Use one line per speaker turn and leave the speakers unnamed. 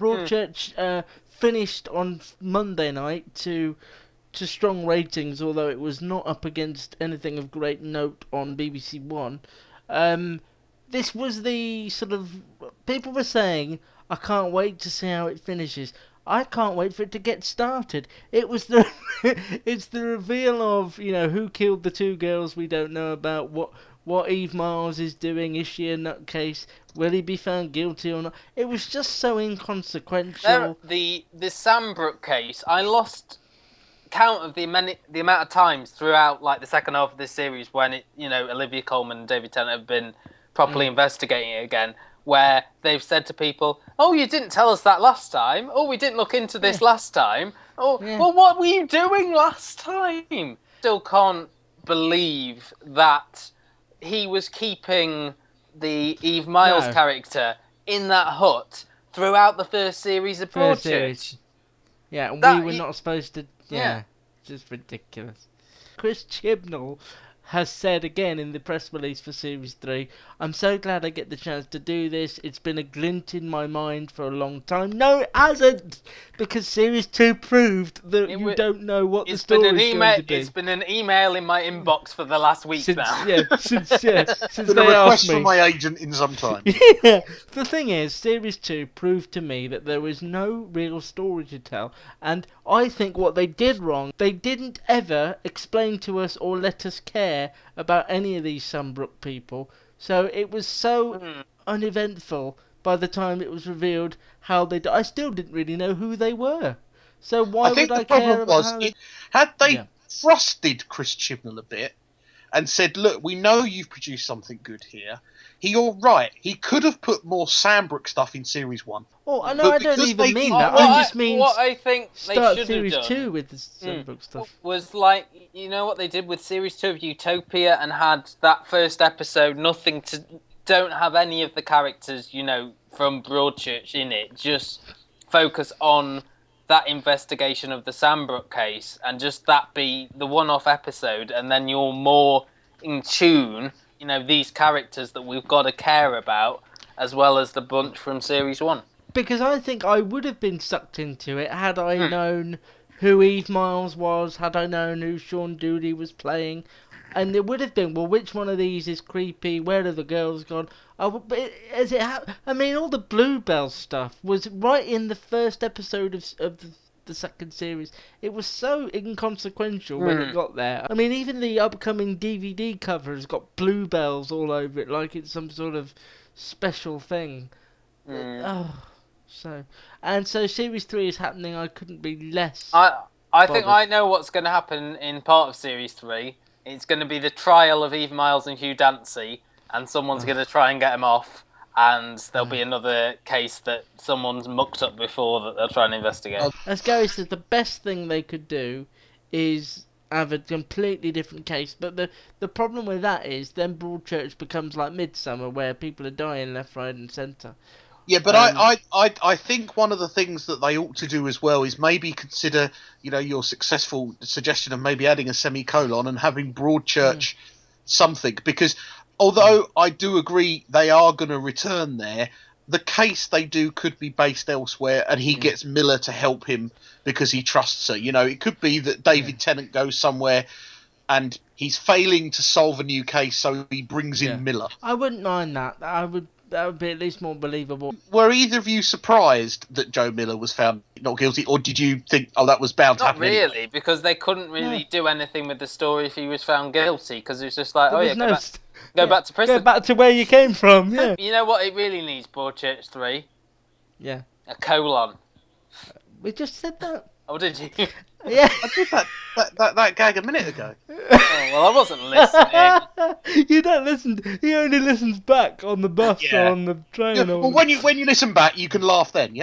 Broadchurch finished on Monday night to strong ratings, although it was not up against anything of great note on BBC One. This was the sort of... People were saying, I can't wait to see how it finishes. I can't wait for it to get started. It was the... it's the reveal of, who killed the two girls we don't know about, what Eve Miles is doing, is she a nutcase, will he be found guilty or not? It was just so inconsequential.
The Sambrook case, I lost count of the amount of times throughout like the second half of this series when Olivia Colman and David Tennant have been properly investigating it again, where they've said to people, oh, you didn't tell us that last time, oh, we didn't look into this last time, well, what were you doing last time? Still can't believe that he was keeping the Eve Miles character in that hut throughout the first series of Broadchurch.
Yeah, and we were not supposed to... Yeah, just ridiculous. Chris Chibnall has said again in the press release for Series 3, I'm so glad I get the chance to do this. It's been a glint in my mind for a long time. No, it hasn't! Because Series 2 proved that you don't know what the story is going to be.
It's been an email in my inbox for the last week now.
Since they asked me.
A request from my agent in some time.
Yeah, the thing is, Series 2 proved to me that there was no real story to tell. And I think what they did wrong, they didn't ever explain to us or let us care about any of these Sunbrook people. So it was so uneventful by the time it was revealed how they died. I still didn't really know who they were. So why would I care about how they...
Had they frosted Chris Chibnall a bit and said, look, we know you've produced something good here. You're right. He could have put more Sambrook stuff in Series 1.
Oh, I know. I don't even mean that. I just mean
what I think they
start
should
Series
have done
2 with the Sambrook stuff.
Was like, what they did with Series 2 of Utopia and had that first episode, don't have any of the characters, from Broadchurch in it. Just focus on that investigation of the Sambrook case and just that be the one-off episode, and then you're more in tune, these characters that we've got to care about, as well as the bunch from Series 1.
Because I think I would have been sucked into it had I known who Eve Miles was, had I known who Sean Dooley was playing. And it would have been, well, which one of these is creepy? Where are the girls gone? I mean, all the Bluebell stuff was right in the first episode of the second series. It was so inconsequential when it got there. I mean, even the upcoming DVD cover has got Bluebells all over it, like it's some sort of special thing. So Series 3 is happening. I couldn't be less.
I think I know what's going to happen in part of Series 3. It's going to be the trial of Eve Miles and Hugh Dancy, and someone's going to try and get him off, and there'll be another case that someone's mucked up before that they'll try and investigate.
As Gary says, the best thing they could do is have a completely different case, but the problem with that is then Broadchurch becomes like Midsummer, where people are dying left, right and centre.
Yeah, but I think one of the things that they ought to do as well is maybe consider, your successful suggestion of maybe adding a semicolon and having Broadchurch something, because although I do agree they are going to return there, the case they do could be based elsewhere, and he gets Miller to help him because he trusts her. It could be that David Tennant goes somewhere and he's failing to solve a new case, so he brings in Miller.
I wouldn't mind that. That would be at least more believable.
Were either of you surprised that Joe Miller was found not guilty, or did you think, that was bound to happen?
Not really, because they couldn't really do anything with the story if he was found guilty, because it was just like, go back to prison.
Go back to where you came from, yeah.
You know what it really needs, Broadchurch 3?
Yeah.
A colon.
We just said that.
Oh, did you?
Yeah.
I did that gag a minute ago.
Oh, well, I wasn't listening.
You don't listen. He only listens back on the bus or on the train.
Yeah, well, when you listen back, you can laugh then, yeah?